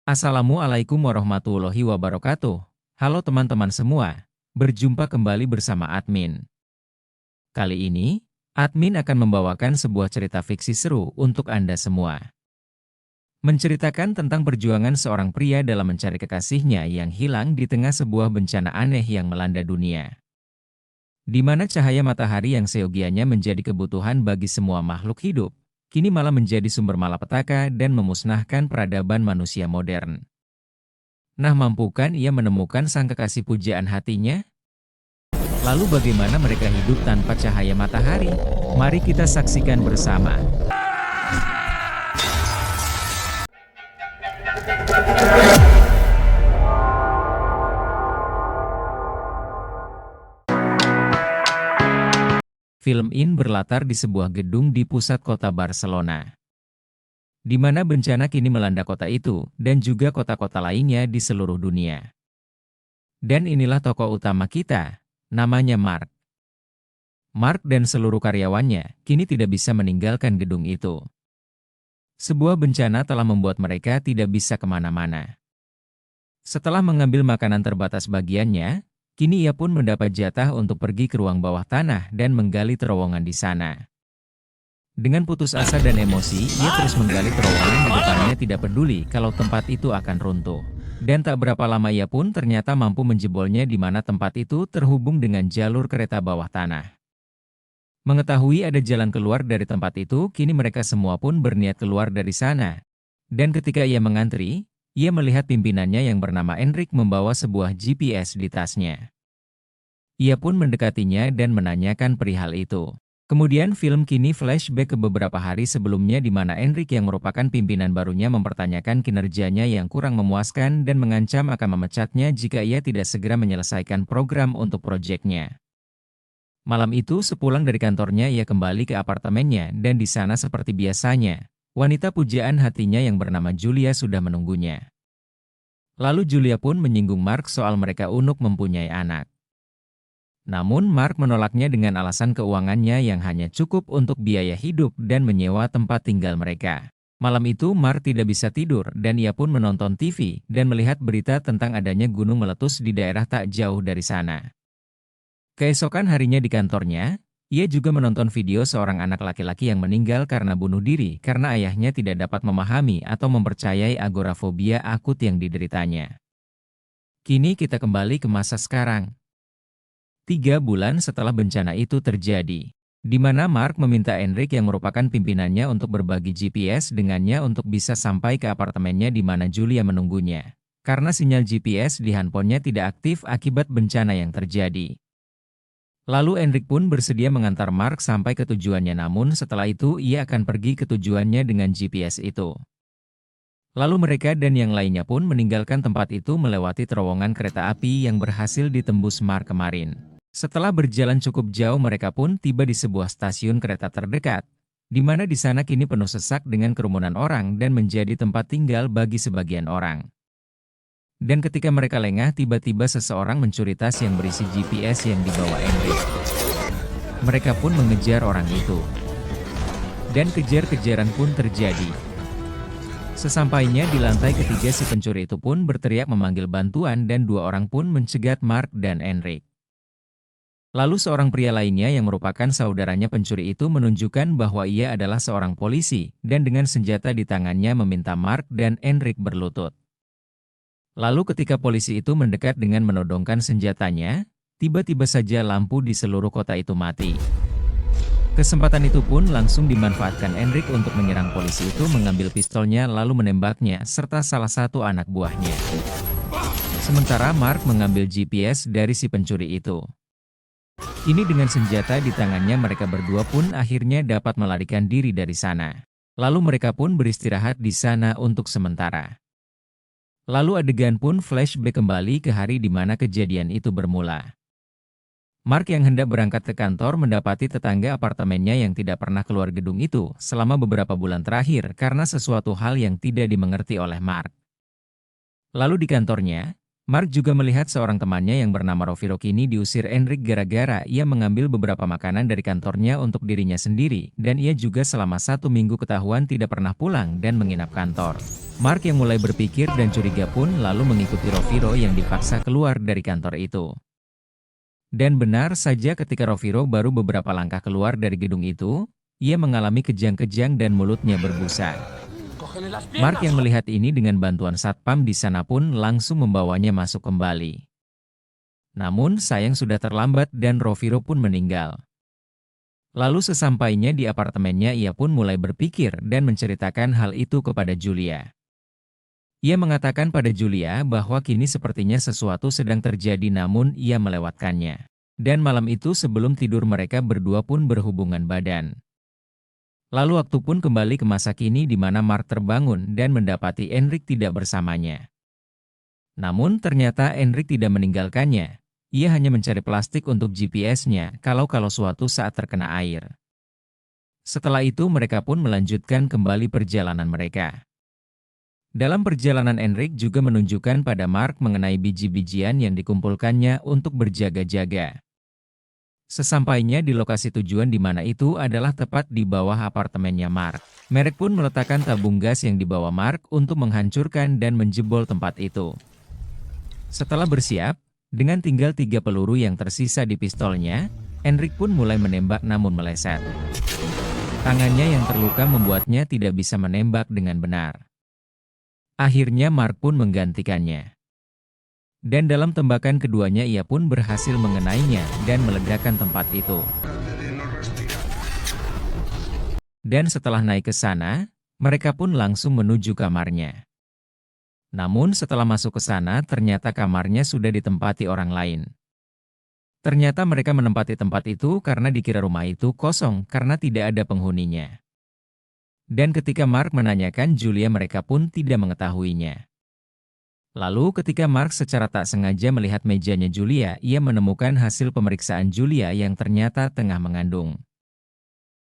Assalamualaikum warahmatullahi wabarakatuh. Halo teman-teman semua, berjumpa kembali bersama admin. Kali ini, admin akan membawakan sebuah cerita fiksi seru untuk Anda semua. Menceritakan tentang perjuangan seorang pria dalam mencari kekasihnya yang hilang di tengah sebuah bencana aneh yang melanda dunia. Di mana cahaya matahari yang seyogianya menjadi kebutuhan bagi semua makhluk hidup, kini malah menjadi sumber malapetaka dan memusnahkan peradaban manusia modern. Nah, mampukan ia menemukan sang kekasih pujaan hatinya? Lalu bagaimana mereka hidup tanpa cahaya matahari? Mari kita saksikan bersama. Film ini berlatar di sebuah gedung di pusat kota Barcelona, di mana bencana kini melanda kota itu, dan juga kota-kota lainnya di seluruh dunia. Dan inilah tokoh utama kita, namanya Mark. Mark dan seluruh karyawannya kini tidak bisa meninggalkan gedung itu. Sebuah bencana telah membuat mereka tidak bisa kemana-mana. Setelah mengambil makanan terbatas bagiannya, kini ia pun mendapat jatah untuk pergi ke ruang bawah tanah dan menggali terowongan di sana. Dengan putus asa dan emosi, ia terus menggali terowongan di depannya, tidak peduli kalau tempat itu akan runtuh. Dan tak berapa lama ia pun ternyata mampu menjebolnya, di mana tempat itu terhubung dengan jalur kereta bawah tanah. Mengetahui ada jalan keluar dari tempat itu, kini mereka semua pun berniat keluar dari sana. Dan ketika ia mengantri, ia melihat pimpinannya yang bernama Enric membawa sebuah GPS di tasnya. Ia pun mendekatinya dan menanyakan perihal itu. Kemudian film kini flashback ke beberapa hari sebelumnya, di mana Enric yang merupakan pimpinan barunya mempertanyakan kinerjanya yang kurang memuaskan dan mengancam akan memecatnya jika ia tidak segera menyelesaikan program untuk proyeknya. Malam itu sepulang dari kantornya, ia kembali ke apartemennya dan di sana seperti biasanya, wanita pujaan hatinya yang bernama Julia sudah menunggunya. Lalu Julia pun menyinggung Mark soal mereka untuk mempunyai anak. Namun Mark menolaknya dengan alasan keuangannya yang hanya cukup untuk biaya hidup dan menyewa tempat tinggal mereka. Malam itu Mark tidak bisa tidur dan ia pun menonton TV dan melihat berita tentang adanya gunung meletus di daerah tak jauh dari sana. Keesokan harinya di kantornya, ia juga menonton video seorang anak laki-laki yang meninggal karena bunuh diri karena ayahnya tidak dapat memahami atau mempercayai agorafobia akut yang dideritanya. Kini kita kembali ke masa sekarang. 3 bulan setelah bencana itu terjadi, di mana Mark meminta Enric yang merupakan pimpinannya untuk berbagi GPS dengannya untuk bisa sampai ke apartemennya di mana Julia menunggunya, karena sinyal GPS di handphonenya tidak aktif akibat bencana yang terjadi. Lalu Enric pun bersedia mengantar Mark sampai ke tujuannya, namun setelah itu ia akan pergi ke tujuannya dengan GPS itu. Lalu mereka dan yang lainnya pun meninggalkan tempat itu melewati terowongan kereta api yang berhasil ditembus Mark kemarin. Setelah berjalan cukup jauh, mereka pun tiba di sebuah stasiun kereta terdekat, di mana di sana kini penuh sesak dengan kerumunan orang dan menjadi tempat tinggal bagi sebagian orang. Dan ketika mereka lengah, tiba-tiba seseorang mencuri tas yang berisi GPS yang dibawa Enric. Mereka pun mengejar orang itu. Dan kejar-kejaran pun terjadi. Sesampainya di lantai ketiga, si pencuri itu pun berteriak memanggil bantuan dan 2 orang pun mencegat Mark dan Enric. Lalu seorang pria lainnya yang merupakan saudaranya pencuri itu menunjukkan bahwa ia adalah seorang polisi dan dengan senjata di tangannya meminta Mark dan Enric berlutut. Lalu ketika polisi itu mendekat dengan menodongkan senjatanya, tiba-tiba saja lampu di seluruh kota itu mati. Kesempatan itu pun langsung dimanfaatkan Enric untuk menyerang polisi itu, mengambil pistolnya lalu menembaknya serta salah satu anak buahnya. Sementara Mark mengambil GPS dari si pencuri itu. Kini dengan senjata di tangannya, mereka berdua pun akhirnya dapat melarikan diri dari sana. Lalu mereka pun beristirahat di sana untuk sementara. Lalu adegan pun flashback kembali ke hari di mana kejadian itu bermula. Mark yang hendak berangkat ke kantor mendapati tetangga apartemennya yang tidak pernah keluar gedung itu selama beberapa bulan terakhir karena sesuatu hal yang tidak dimengerti oleh Mark. Lalu di kantornya, Mark juga melihat seorang temannya yang bernama Roviro kini diusir Enric gara-gara ia mengambil beberapa makanan dari kantornya untuk dirinya sendiri, dan ia juga selama 1 minggu ketahuan tidak pernah pulang dan menginap kantor. Mark yang mulai berpikir dan curiga pun lalu mengikuti Roviro yang dipaksa keluar dari kantor itu. Dan benar saja ketika Roviro baru beberapa langkah keluar dari gedung itu, ia mengalami kejang-kejang dan mulutnya berbusa. Mark yang melihat ini dengan bantuan satpam di sana pun langsung membawanya masuk kembali. Namun sayang sudah terlambat dan Roviro pun meninggal. Lalu sesampainya di apartemennya ia pun mulai berpikir dan menceritakan hal itu kepada Julia. Ia mengatakan pada Julia bahwa kini sepertinya sesuatu sedang terjadi namun ia melewatkannya. Dan malam itu sebelum tidur mereka berdua pun berhubungan badan. Lalu waktu pun kembali ke masa kini di mana Mark terbangun dan mendapati Enric tidak bersamanya. Namun ternyata Enric tidak meninggalkannya. Ia hanya mencari plastik untuk GPS-nya kalau suatu saat terkena air. Setelah itu mereka pun melanjutkan kembali perjalanan mereka. Dalam perjalanan Enric juga menunjukkan pada Mark mengenai biji-bijian yang dikumpulkannya untuk berjaga-jaga. Sesampainya di lokasi tujuan di mana itu adalah tepat di bawah apartemennya Mark. Merek pun meletakkan tabung gas yang dibawa Mark untuk menghancurkan dan menjebol tempat itu. Setelah bersiap, dengan tinggal 3 peluru yang tersisa di pistolnya, Enric pun mulai menembak namun meleset. Tangannya yang terluka membuatnya tidak bisa menembak dengan benar. Akhirnya Mark pun menggantikannya. Dan dalam tembakan keduanya ia pun berhasil mengenainya dan meledakkan tempat itu. Dan setelah naik ke sana, mereka pun langsung menuju kamarnya. Namun setelah masuk ke sana ternyata kamarnya sudah ditempati orang lain. Ternyata mereka menempati tempat itu karena dikira rumah itu kosong karena tidak ada penghuninya. Dan ketika Mark menanyakan Julia mereka pun tidak mengetahuinya. Lalu ketika Mark secara tak sengaja melihat mejanya Julia, ia menemukan hasil pemeriksaan Julia yang ternyata tengah mengandung.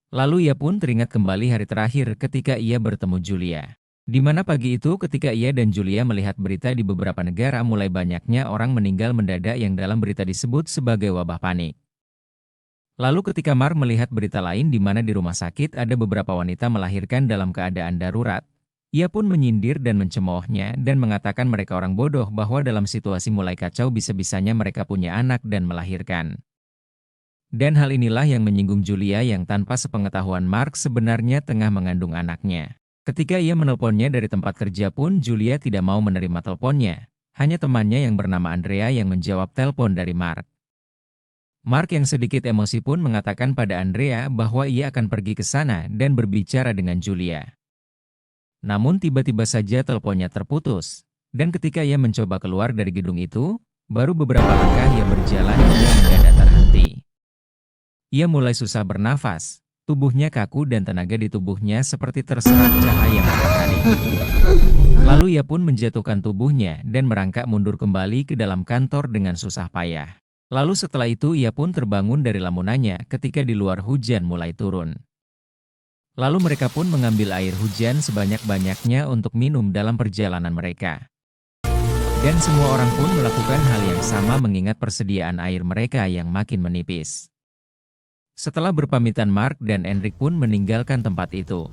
Lalu ia pun teringat kembali hari terakhir ketika ia bertemu Julia. Di mana pagi itu ketika ia dan Julia melihat berita di beberapa negara mulai banyaknya orang meninggal mendadak yang dalam berita disebut sebagai wabah panik. Lalu ketika Mark melihat berita lain di mana di rumah sakit ada beberapa wanita melahirkan dalam keadaan darurat, ia pun menyindir dan mencemoohnya dan mengatakan mereka orang bodoh bahwa dalam situasi mulai kacau bisa-bisanya mereka punya anak dan melahirkan. Dan hal inilah yang menyinggung Julia yang tanpa sepengetahuan Mark sebenarnya tengah mengandung anaknya. Ketika ia menelponnya dari tempat kerja pun Julia tidak mau menerima teleponnya. Hanya temannya yang bernama Andrea yang menjawab telepon dari Mark. Mark yang sedikit emosi pun mengatakan pada Andrea bahwa ia akan pergi ke sana dan berbicara dengan Julia. Namun tiba-tiba saja teleponnya terputus, dan ketika ia mencoba keluar dari gedung itu, baru beberapa langkah ia berjalan ia mendadak terhenti. Ia mulai susah bernafas, tubuhnya kaku dan tenaga di tubuhnya seperti terserap cahaya matahari. Lalu ia pun menjatuhkan tubuhnya dan merangkak mundur kembali ke dalam kantor dengan susah payah. Lalu setelah itu ia pun terbangun dari lamunannya ketika di luar hujan mulai turun. Lalu mereka pun mengambil air hujan sebanyak-banyaknya untuk minum dalam perjalanan mereka. Dan semua orang pun melakukan hal yang sama mengingat persediaan air mereka yang makin menipis. Setelah berpamitan Mark dan Enric pun meninggalkan tempat itu.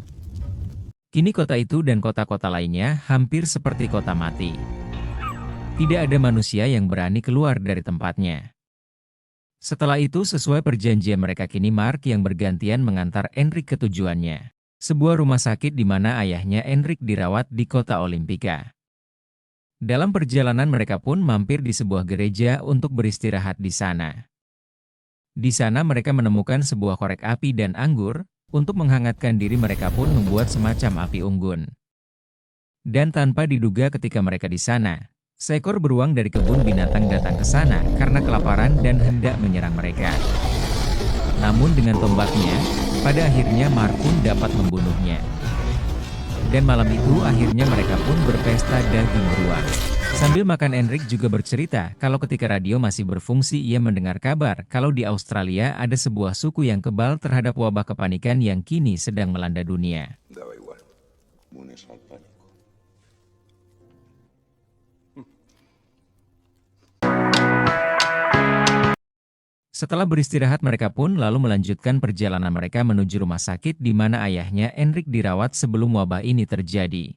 Kini kota itu dan kota-kota lainnya hampir seperti kota mati. Tidak ada manusia yang berani keluar dari tempatnya. Setelah itu sesuai perjanjian mereka kini Mark yang bergantian mengantar Enric ke tujuannya. Sebuah rumah sakit di mana ayahnya Enric dirawat di kota Olimpika. Dalam perjalanan mereka pun mampir di sebuah gereja untuk beristirahat di sana. Di sana mereka menemukan sebuah korek api dan anggur, untuk menghangatkan diri mereka pun membuat semacam api unggun. Dan tanpa diduga ketika mereka di sana, seekor beruang dari kebun binatang datang ke sana karena kelaparan dan hendak menyerang mereka. Namun dengan tombaknya, pada akhirnya Mark pun dapat membunuhnya. Dan malam itu akhirnya mereka pun berpesta daging beruang. Sambil makan Enric juga bercerita kalau ketika radio masih berfungsi ia mendengar kabar kalau di Australia ada sebuah suku yang kebal terhadap wabah kepanikan yang kini sedang melanda dunia. Setelah beristirahat mereka pun lalu melanjutkan perjalanan mereka menuju rumah sakit di mana ayahnya Enrik dirawat sebelum wabah ini terjadi.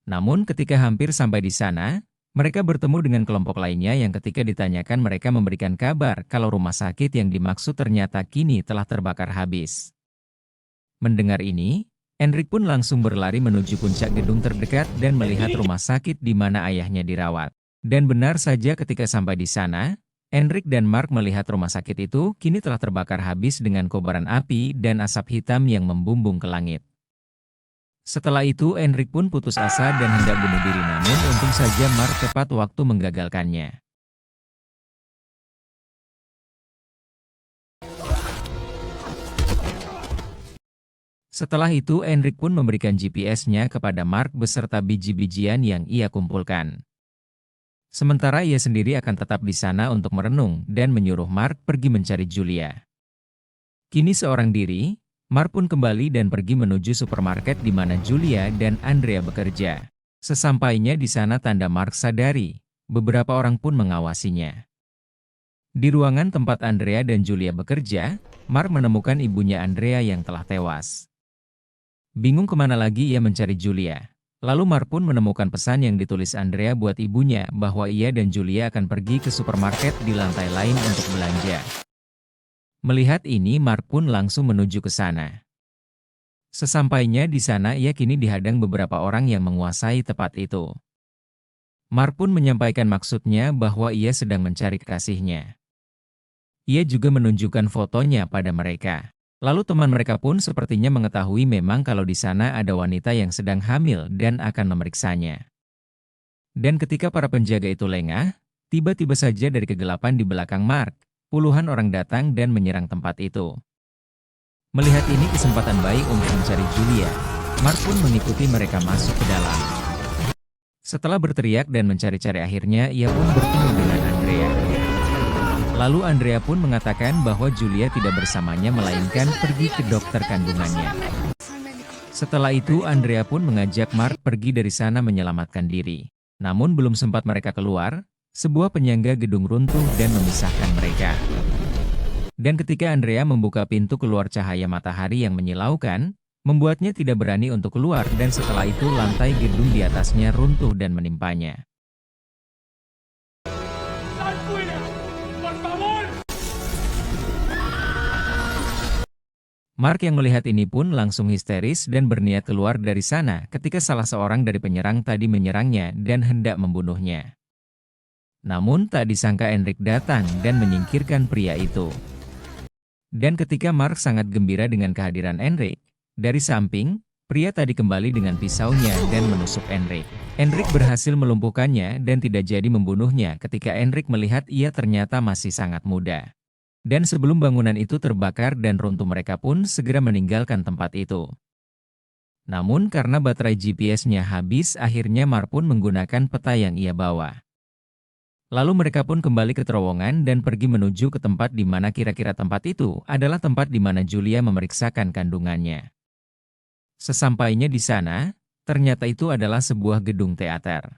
Namun ketika hampir sampai di sana, mereka bertemu dengan kelompok lainnya yang ketika ditanyakan mereka memberikan kabar kalau rumah sakit yang dimaksud ternyata kini telah terbakar habis. Mendengar ini, Enrik pun langsung berlari menuju puncak gedung terdekat dan melihat rumah sakit di mana ayahnya dirawat. Dan benar saja ketika sampai di sana, Enrik dan Mark melihat rumah sakit itu kini telah terbakar habis dengan kobaran api dan asap hitam yang membumbung ke langit. Setelah itu Enrik pun putus asa dan hendak bunuh diri, namun untung saja Mark tepat waktu menggagalkannya. Setelah itu Enrik pun memberikan GPS-nya kepada Mark beserta biji-bijian yang ia kumpulkan. Sementara ia sendiri akan tetap di sana untuk merenung dan menyuruh Mark pergi mencari Julia. Kini seorang diri, Mark pun kembali dan pergi menuju supermarket di mana Julia dan Andrea bekerja. Sesampainya di sana tanda Mark sadari, beberapa orang pun mengawasinya. Di ruangan tempat Andrea dan Julia bekerja, Mark menemukan ibunya Andrea yang telah tewas. Bingung kemana lagi ia mencari Julia. Lalu Mark pun menemukan pesan yang ditulis Andrea buat ibunya bahwa ia dan Julia akan pergi ke supermarket di lantai lain untuk belanja. Melihat ini Mark pun langsung menuju ke sana. Sesampainya di sana ia kini dihadang beberapa orang yang menguasai tempat itu. Mark pun menyampaikan maksudnya bahwa ia sedang mencari kekasihnya. Ia juga menunjukkan fotonya pada mereka. Lalu teman mereka pun sepertinya mengetahui memang kalau di sana ada wanita yang sedang hamil dan akan memeriksanya. Dan ketika para penjaga itu lengah, tiba-tiba saja dari kegelapan di belakang Mark, puluhan orang datang dan menyerang tempat itu. Melihat ini kesempatan baik untuk mencari Julia, Mark pun mengikuti mereka masuk ke dalam. Setelah berteriak dan mencari-cari akhirnya ia pun bertemu dengan Andrea. Lalu Andrea pun mengatakan bahwa Julia tidak bersamanya melainkan pergi ke dokter kandungannya. Setelah itu Andrea pun mengajak Mark pergi dari sana menyelamatkan diri. Namun belum sempat mereka keluar, sebuah penyangga gedung runtuh dan memisahkan mereka. Dan ketika Andrea membuka pintu keluar cahaya matahari yang menyilaukan, membuatnya tidak berani untuk keluar dan setelah itu lantai gedung di atasnya runtuh dan menimpanya. Mark yang melihat ini pun langsung histeris dan berniat keluar dari sana ketika salah seorang dari penyerang tadi menyerangnya dan hendak membunuhnya. Namun tak disangka Enrik datang dan menyingkirkan pria itu. Dan ketika Mark sangat gembira dengan kehadiran Enrik, dari samping, pria tadi kembali dengan pisaunya dan menusuk Enrik. Enrik berhasil melumpuhkannya dan tidak jadi membunuhnya ketika Enrik melihat ia ternyata masih sangat muda. Dan sebelum bangunan itu terbakar dan runtuh mereka pun segera meninggalkan tempat itu. Namun karena baterai GPS-nya habis akhirnya Mark pun menggunakan peta yang ia bawa. Lalu mereka pun kembali ke terowongan dan pergi menuju ke tempat di mana kira-kira tempat itu adalah tempat di mana Julia memeriksakan kandungannya. Sesampainya di sana, ternyata itu adalah sebuah gedung teater.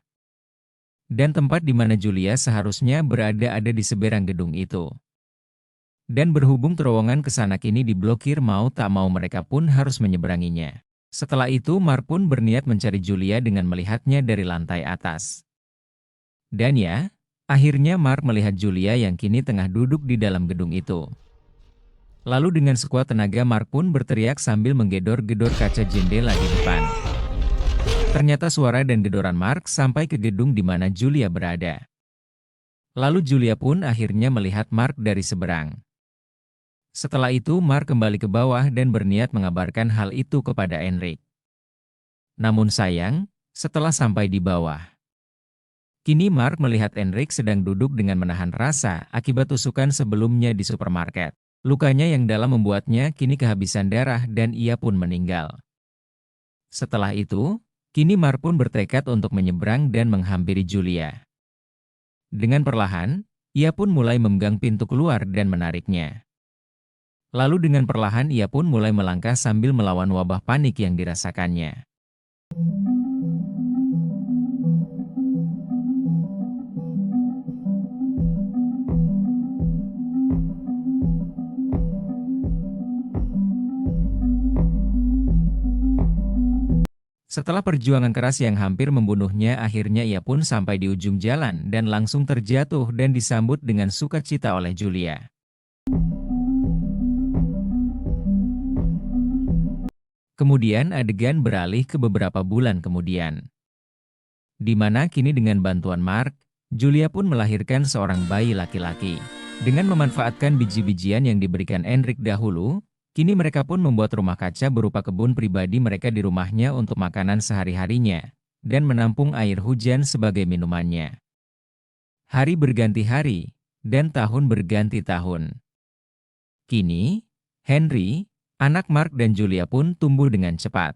Dan tempat di mana Julia seharusnya berada ada di seberang gedung itu. Dan berhubung terowongan ke sana kini diblokir mau tak mau mereka pun harus menyeberanginya. Setelah itu Mark pun berniat mencari Julia dengan melihatnya dari lantai atas. Dan ya, akhirnya Mark melihat Julia yang kini tengah duduk di dalam gedung itu. Lalu dengan sekuat tenaga Mark pun berteriak sambil menggedor-gedor kaca jendela di depan. Ternyata suara dan gedoran Mark sampai ke gedung di mana Julia berada. Lalu Julia pun akhirnya melihat Mark dari seberang. Setelah itu Mark kembali ke bawah dan berniat mengabarkan hal itu kepada Enrik. Namun sayang, setelah sampai di bawah, kini Mark melihat Enrik sedang duduk dengan menahan rasa akibat tusukan sebelumnya di supermarket. Lukanya yang dalam membuatnya kini kehabisan darah dan ia pun meninggal. Setelah itu, kini Mark pun bertekad untuk menyeberang dan menghampiri Julia. Dengan perlahan, ia pun mulai memegang pintu keluar dan menariknya. Lalu dengan perlahan ia pun mulai melangkah sambil melawan wabah panik yang dirasakannya. Setelah perjuangan keras yang hampir membunuhnya, akhirnya ia pun sampai di ujung jalan dan langsung terjatuh dan disambut dengan sukacita oleh Julia. Kemudian adegan beralih ke beberapa bulan kemudian, di mana kini dengan bantuan Mark, Julia pun melahirkan seorang bayi laki-laki. Dengan memanfaatkan biji-bijian yang diberikan Enric dahulu, kini mereka pun membuat rumah kaca berupa kebun pribadi mereka di rumahnya untuk makanan sehari-harinya, dan menampung air hujan sebagai minumannya. Hari berganti hari, dan tahun berganti tahun. Kini, Henry, anak Mark dan Julia pun tumbuh dengan cepat.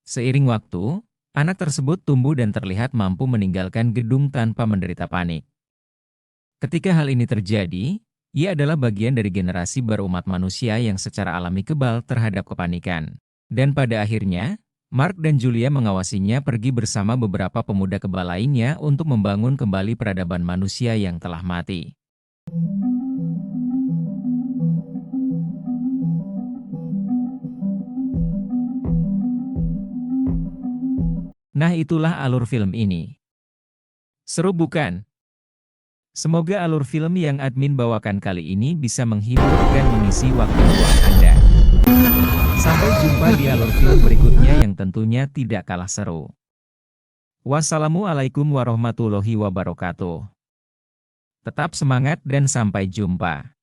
Seiring waktu, anak tersebut tumbuh dan terlihat mampu meninggalkan gedung tanpa menderita panik. Ketika hal ini terjadi, ia adalah bagian dari generasi baru umat manusia yang secara alami kebal terhadap kepanikan. Dan pada akhirnya, Mark dan Julia mengawasinya pergi bersama beberapa pemuda kebal lainnya untuk membangun kembali peradaban manusia yang telah mati. Nah, itulah alur film ini. Seru bukan? Semoga alur film yang admin bawakan kali ini bisa menghibur dan mengisi waktu luang Anda. Sampai jumpa di alur film berikutnya yang tentunya tidak kalah seru. Wassalamualaikum warahmatullahi wabarakatuh. Tetap semangat dan sampai jumpa.